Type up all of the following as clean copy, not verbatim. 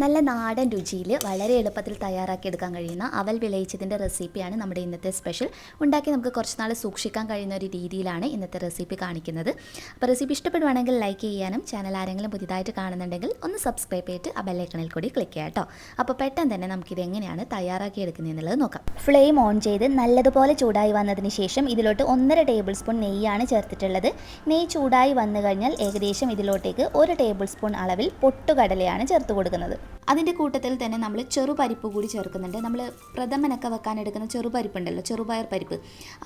നല്ല നാടൻ രുചിയിൽ വളരെ എളുപ്പത്തിൽ തയ്യാറാക്കിയെടുക്കാൻ കഴിയുന്ന അവൽ വിളയിച്ചതിൻ്റെ റെസിപ്പിയാണ് നമ്മുടെ ഇന്നത്തെ സ്പെഷ്യൽ. ഉണ്ടാക്കി നമുക്ക് കുറച്ച് നാൾ സൂക്ഷിക്കാൻ കഴിയുന്ന ഒരു രീതിയിലാണ് ഇന്നത്തെ റെസിപ്പി കാണിക്കുന്നത്. അപ്പോൾ റെസിപ്പി ഇഷ്ടപ്പെടുവാണെങ്കിൽ ലൈക്ക് ചെയ്യാനും ചാനൽ ആരെങ്കിലും പുതിയതായിട്ട് കാണുന്നുണ്ടെങ്കിൽ ഒന്ന് സബ്സ്ക്രൈബ് ചെയ്തിട്ട് ആ ബെല്ലൈക്കണിൽ കൂടി ക്ലിക്ക് ചെയ്യാം കേട്ടോ. അപ്പോൾ പെട്ടെന്ന് തന്നെ നമുക്കിത് എങ്ങനെയാണ് തയ്യാറാക്കിയെടുക്കുന്നത് എന്നുള്ളത് നോക്കാം. ഫ്ലെയിം ഓൺ ചെയ്ത് നല്ലതുപോലെ ചൂടായി വന്നതിന് ശേഷം ഇതിലോട്ട് 1.5 ടേബിൾ സ്പൂൺ നെയ്യാണ് ചേർത്തിട്ടുള്ളത്. നെയ്യ് ചൂടായി വന്നു കഴിഞ്ഞാൽ ഏകദേശം ഇതിലോട്ടേക്ക് 1 ടേബിൾ സ്പൂൺ അളവിൽ പൊട്ടുകടലയാണ് ചേർത്ത് കൊടുക്കുന്നത്. അതിൻ്റെ കൂട്ടത്തിൽ തന്നെ നമ്മൾ ചെറുപരിപ്പ് കൂടി ചേർക്കുന്നുണ്ട്. നമ്മൾ പ്രഥമനൊക്കെ വെക്കാൻ എടുക്കുന്ന ചെറുപരിപ്പുണ്ടല്ലോ, ചെറുപയർ പരിപ്പ്,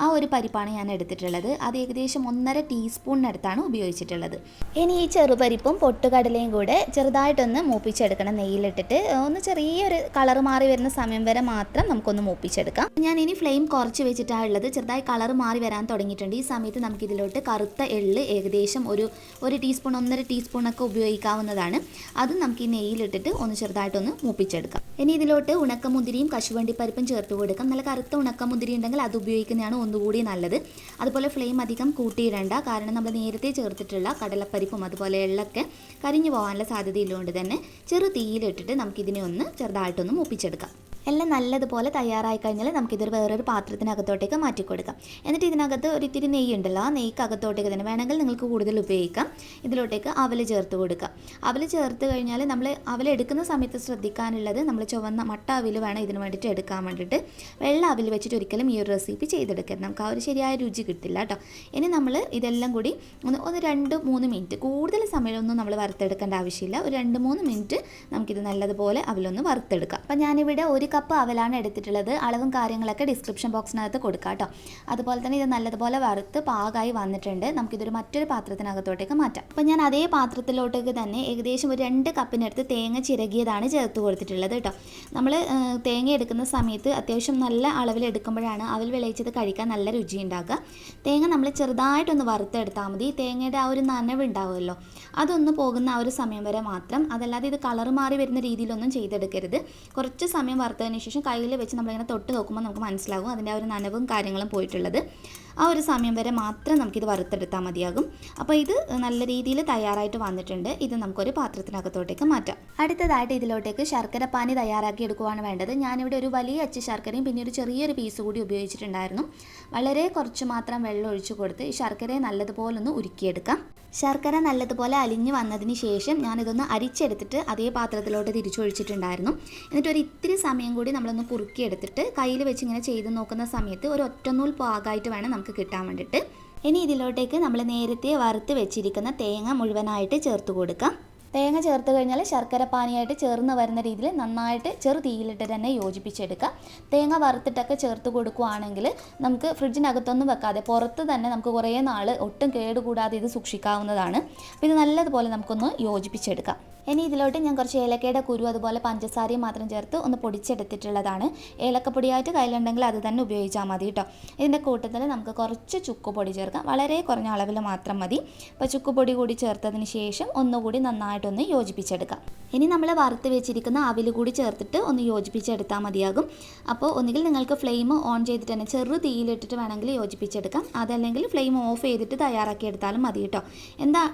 ആ ഒരു പരിപ്പാണ് ഞാൻ എടുത്തിട്ടുള്ളത്. അത് ഏകദേശം 1.5 ടീസ്പൂണിനടുത്താണ് ഉപയോഗിച്ചിട്ടുള്ളത്. ഇനി ഈ ചെറുപരിപ്പും പൊട്ടുകടലയും കൂടെ ചെറുതായിട്ടൊന്ന് മൂപ്പിച്ചെടുക്കണം. നെയ്യിലിട്ടിട്ട് ഒന്ന് ചെറിയൊരു കളർ മാറി വരുന്ന സമയം വരെ മാത്രം നമുക്കൊന്ന് മൂപ്പിച്ചെടുക്കാം. ഞാൻ ഇനി ഫ്ലെയിം കുറച്ച് വെച്ചിട്ടാണ് ഉള്ളത്. ചെറുതായി കളർ മാറി വരാൻ തുടങ്ങിയിട്ടുണ്ട്. ഈ സമയത്ത് നമുക്കിതിലോട്ട് കറുത്ത എള്ള് ഏകദേശം ഒരു ടീസ്പൂൺ 1.5 ടീസ്പൂണൊക്കെ ഉപയോഗിക്കാവുന്നതാണ്. അത് നമുക്ക് ഈ നെയ്യിലിട്ടിട്ട് ഒന്ന് ചെറുതായിട്ടൊന്ന് മൂപ്പിച്ചെടുക്കാം. ഇനി ഇതിലോട്ട് ഉണക്കമുന്തിരിയും കശുവണ്ടിപ്പരിപ്പും ചേർത്ത് കൊടുക്കാം. നല്ല കറുത്ത ഉണക്കമുന്തിരി ഉണ്ടെങ്കിൽ അത് ഉപയോഗിക്കുന്നതാണ് ഒന്നുകൂടി നല്ലത്. അതുപോലെ ഫ്ലെയിം അധികം കൂട്ടിയിടേണ്ട, കാരണം നമ്മൾ നേരത്തെ ചേർത്തിട്ടുള്ള കടലപ്പരിപ്പും അതുപോലെ എള്ളൊക്കെ കരിഞ്ഞു പോകാനുള്ള സാധ്യതയുള്ളതുകൊണ്ട് തന്നെ ചെറു തീയിലിട്ടിട്ട് നമുക്കിതിനെ ഒന്ന് ചെറുതായിട്ടൊന്ന് മൂപ്പിച്ചെടുക്കാം. എല്ലാം നല്ലതുപോലെ തയ്യാറായി കഴിഞ്ഞാൽ നമുക്കിതൊരു വേറൊരു പാത്രത്തിനകത്തോട്ടേക്ക് മാറ്റി കൊടുക്കാം. എന്നിട്ട് ഇതിനകത്ത് ഒരിത്തിരി നെയ്യ് ഉണ്ടല്ലോ, ആ നെയ്ക്ക് അകത്തോട്ടേക്ക് തന്നെ വേണമെങ്കിൽ നിങ്ങൾക്ക് കൂടുതൽ ഉപയോഗിക്കാം. ഇതിലോട്ടേക്ക് അവൽ ചേർത്ത് കൊടുക്കാം. അവൽ ചേർത്ത് കഴിഞ്ഞാൽ നമ്മൾ അവൽ എടുക്കുന്ന സമയത്ത് ശ്രദ്ധിക്കാനുള്ളത്, നമ്മൾ ചുവന്ന മട്ട അവിൽ വേണം ഇതിന് വേണ്ടിയിട്ട് എടുക്കാൻ വേണ്ടിയിട്ട്. വെള്ള അവിൽ വെച്ചിട്ട് ഒരിക്കലും ഈ ഒരു റെസിപ്പി ചെയ്തെടുക്കരുത്, നമുക്ക് ആ ഒരു ശരിയായ രുചി കിട്ടില്ല കേട്ടോ. ഇനി നമ്മൾ ഇതെല്ലാം കൂടി ഒന്ന് 2-3 മിനിറ്റ്, കൂടുതൽ സമയമൊന്നും നമ്മൾ വറുത്തെടുക്കേണ്ട ആവശ്യമില്ല. ഒരു 2-3 മിനിറ്റ് നമുക്കിത് നല്ലതുപോലെ അവലൊന്ന് വറുത്തെടുക്കാം. അപ്പം ഞാനിവിടെ 1 കപ്പ് അവലാണ് എടുത്തിട്ടുള്ളത്. അളവും കാര്യങ്ങളൊക്കെ ഡിസ്ക്രിപ്ഷൻ ബോക്സിനകത്ത് കൊടുക്കാം കേട്ടോ. അതുപോലെ തന്നെ ഇത് നല്ലതുപോലെ വറുത്ത് പാകമായി വന്നിട്ടുണ്ട്. നമുക്കിതൊരു മറ്റൊരു പാത്രത്തിനകത്തോട്ടേക്ക് മാറ്റാം. അപ്പോൾ ഞാൻ അതേ പാത്രത്തിലോട്ടേക്ക് തന്നെ ഏകദേശം ഒരു 2 കപ്പിനടുത്ത് തേങ്ങ ചിരകിയതാണ് ചേർത്ത് കൊടുത്തിട്ടുള്ളത് കേട്ടോ. നമ്മൾ തേങ്ങ എടുക്കുന്ന സമയത്ത് അത്യാവശ്യം നല്ല അളവിൽ എടുക്കുമ്പോഴാണ് അവൽ വിളയിച്ചത് കഴിക്കാൻ നല്ല രുചി ഉണ്ടാക്കുക. തേങ്ങ നമ്മൾ ചെറുതായിട്ടൊന്ന് വറുത്തെടുത്താൽ മതി. തേങ്ങയുടെ ആ ഒരു നനവ് ഉണ്ടാവുമല്ലോ, അതൊന്ന് പോകുന്ന ആ ഒരു സമയം വരെ മാത്രം. അതല്ലാതെ ഇത് കളർ മാറി വരുന്ന രീതിയിലൊന്നും ചെയ്തെടുക്കരുത്. കുറച്ച് സമയം വറുത്തതിന് ശേഷം കയ്യിൽ വെച്ച് നമ്മളിങ്ങനെ തൊട്ട് നോക്കുമ്പോൾ നമുക്ക് മനസ്സിലാകും അതിൻ്റെ ആ ഒരു നനവും കാര്യങ്ങളും പോയിട്ടുള്ളത്. ആ ഒരു സമയം വരെ മാത്രം നമുക്കിത് വറുത്തെടുത്താൽ മതിയാകും. അപ്പോൾ ഇത് നല്ല രീതിയിൽ തയ്യാറായിട്ട് വന്നിട്ടുണ്ട്. ഇത് നമുക്കൊരു പാത്രത്തിനകത്തോട്ടേക്ക് മാറ്റാം. അടുത്തതായിട്ട് ഇതിലോട്ടേക്ക് ശർക്കര പാനി തയ്യാറാക്കി എടുക്കുവാണ് വേണ്ടത്. ഞാനിവിടെ ഒരു വലിയ അച്ച് ശർക്കരയും പിന്നെ ഒരു ചെറിയൊരു പീസ് കൂടി ഉപയോഗിച്ചിട്ടുണ്ടായിരുന്നു. വളരെ കുറച്ച് മാത്രം വെള്ളം ഒഴിച്ചു കൊടുത്ത് ഈ ശർക്കരയെ നല്ലതുപോലെ ഒന്ന് ഉരുക്കിയെടുക്കാം. ശർക്കര നല്ലതുപോലെ അലിഞ്ഞ് വന്നതിന് ശേഷം ഞാനിതൊന്ന് അരിച്ചെടുത്തിട്ട് അതേ പാത്രത്തിലോട്ട് തിരിച്ചൊഴിച്ചിട്ടുണ്ടായിരുന്നു. എന്നിട്ട് ഒരു ഇത്തിരി സമയം കൂടി നമ്മളൊന്ന് കുറുക്കിയെടുത്തിട്ട് കയ്യിൽ വെച്ച് ഇങ്ങനെ ചെയ്ത് നോക്കുന്ന സമയത്ത് ഒരു ഒറ്റനൂൽ പാകമായിട്ട് വേണം നമുക്ക് കിട്ടാൻ വേണ്ടിയിട്ട്. ഇനി ഇതിലോട്ടേക്ക് നമ്മൾ നേരത്തെ വറുത്ത് വെച്ചിരിക്കുന്ന തേങ്ങ മുഴുവനായിട്ട് ചേർത്ത് കൊടുക്കാം. തേങ്ങ ചേർത്ത് കഴിഞ്ഞാൽ ശർക്കര പാനിയായിട്ട് ചേർന്ന് വരുന്ന രീതിയിൽ നന്നായിട്ട് ചെറു തീയിലിട്ട് തന്നെ യോജിപ്പിച്ചെടുക്കാം. തേങ്ങ വറുത്തിട്ടൊക്കെ ചേർത്ത് കൊടുക്കുകയാണെങ്കിൽ നമുക്ക് ഫ്രിഡ്ജിനകത്തൊന്നും വെക്കാതെ പുറത്ത് തന്നെ നമുക്ക് കുറേ നാൾ ഒട്ടും കേടുകൂടാതെ ഇത് സൂക്ഷിക്കാവുന്നതാണ്. അപ്പോൾ ഇത് നല്ലതുപോലെ നമുക്കൊന്ന് യോജിപ്പിച്ചെടുക്കാം. ഇനി ഇതിലോട്ട് ഞാൻ കുറച്ച് ഏലക്കയുടെ കുരു അതുപോലെ പഞ്ചസാരയും മാത്രം ചേർത്ത് ഒന്ന് പൊടിച്ചെടുത്തിട്ടുള്ളതാണ്. ഏലക്കപ്പൊടിയായിട്ട് കയ്യിലുണ്ടെങ്കിൽ അത് തന്നെ ഉപയോഗിച്ചാൽ മതി കേട്ടോ. ഇതിൻ്റെ കൂട്ടത്തിൽ നമുക്ക് കുറച്ച് ചുക്കുപൊടി ചേർക്കാം. വളരെ കുറഞ്ഞ അളവിൽ മാത്രം മതി. അപ്പോൾ ചുക്കുപൊടി കൂടി ചേർത്തതിന് ശേഷം ഒന്നുകൂടി നന്നായിട്ടൊന്ന് യോജിപ്പിച്ചെടുക്കാം. ഇനി നമ്മൾ വറുത്ത് വെച്ചിരിക്കുന്ന അവിൽ കൂടി ചേർത്തിട്ട് ഒന്ന് യോജിപ്പിച്ചെടുത്താൽ മതിയാകും. അപ്പോൾ ഒന്നുകിൽ നിങ്ങൾക്ക് ഫ്ലെയിം ഓൺ ചെയ്തിട്ട് തന്നെ ചെറു തീയിലിട്ടിട്ട് വേണമെങ്കിൽ യോജിപ്പിച്ചെടുക്കാം. അതല്ലെങ്കിൽ ഫ്ലെയിം ഓഫ് ചെയ്തിട്ട് തയ്യാറാക്കി എടുത്താലും മതി കേട്ടോ.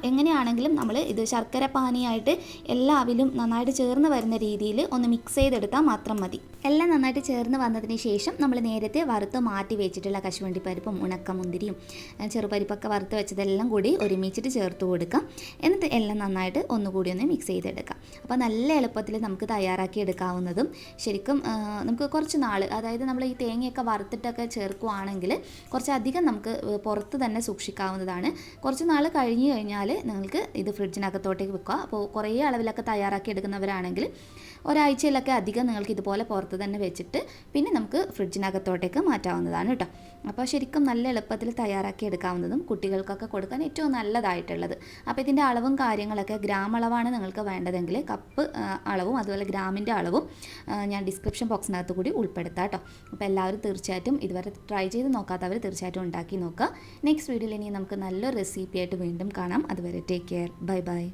എങ്ങനെയാണെങ്കിലും നമ്മൾ ഇത് ശർക്കര പാനിയായിട്ട് എല്ലാ അവിലും നന്നായിട്ട് ചേർന്ന് വരുന്ന രീതിയിൽ ഒന്ന് മിക്സ് ചെയ്തെടുത്താൽ മാത്രം മതി. എല്ലാം നന്നായിട്ട് ചേർന്ന് വന്നതിന് ശേഷം നമ്മൾ നേരത്തെ വറുത്ത് മാറ്റി വെച്ചിട്ടുള്ള കശുവണ്ടിപ്പരിപ്പും ഉണക്കമുന്തിരിയും ചെറുപരിപ്പൊക്കെ വറുത്ത് വെച്ചതെല്ലാം കൂടി ഒരുമിച്ചിട്ട് ചേർത്ത് കൊടുക്കാം. എന്നിട്ട് എല്ലാം നന്നായിട്ട് ഒന്നുകൂടി ഒന്ന് മിക്സ് ചെയ്തെടുക്കാം. അപ്പോൾ നല്ല എളുപ്പത്തിൽ നമുക്ക് തയ്യാറാക്കി എടുക്കാവുന്നതും ശരിക്കും നമുക്ക് കുറച്ച് നാൾ, അതായത് നമ്മൾ ഈ തേങ്ങയൊക്കെ വറുത്തിട്ടൊക്കെ ചേർക്കുകയാണെങ്കിൽ കുറച്ചധികം നമുക്ക് പുറത്ത് തന്നെ സൂക്ഷിക്കാവുന്നതാണ്. കുറച്ച് നാൾ കഴിഞ്ഞ് കഴിഞ്ഞാൽ നിങ്ങൾക്ക് ഇത് ഫ്രിഡ്ജിനകത്തോട്ടേക്ക് വെക്കുക. അപ്പോൾ കുറേ അളവിലൊക്കെ തയ്യാറാക്കി എടുക്കുന്നവരാണെങ്കിൽ ഒരാഴ്ചയിലൊക്കെ അധികം നിങ്ങൾക്ക് ഇതുപോലെ പുറത്ത് തന്നെ വെച്ചിട്ട് പിന്നെ നമുക്ക് ഫ്രിഡ്ജിനകത്തോട്ടേക്ക് മാറ്റാവുന്നതാണ് കേട്ടോ. അപ്പോൾ ശരിക്കും നല്ല എളുപ്പത്തിൽ തയ്യാറാക്കി എടുക്കാവുന്നതും കുട്ടികൾക്കൊക്കെ കൊടുക്കാൻ ഏറ്റവും നല്ലതായിട്ടുള്ളത്. അപ്പോൾ ഇതിൻ്റെ അളവും കാര്യങ്ങളൊക്കെ ഗ്രാം അളവാണ് നിങ്ങൾക്ക് വേണ്ടതെങ്കിൽ കപ്പ് അളവും അതുപോലെ ഗ്രാമിൻ്റെ അളവും ഞാൻ ഡിസ്ക്രിപ്ഷൻ ബോക്സിനകത്ത് കൂടി ഉൾപ്പെടുത്താം കേട്ടോ. അപ്പോൾ എല്ലാവരും തീർച്ചയായിട്ടും ഇതുവരെ ട്രൈ ചെയ്ത് നോക്കാത്തവർ തീർച്ചയായിട്ടും ഉണ്ടാക്കി നോക്കുക. നെക്സ്റ്റ് വീഡിയോയിൽ ഇനി നമുക്ക് നല്ലൊരു റെസിപ്പി ആയിട്ട് വീണ്ടും കാണാം. അതുവരെ ടേക്ക് കെയർ, ബൈ ബൈ.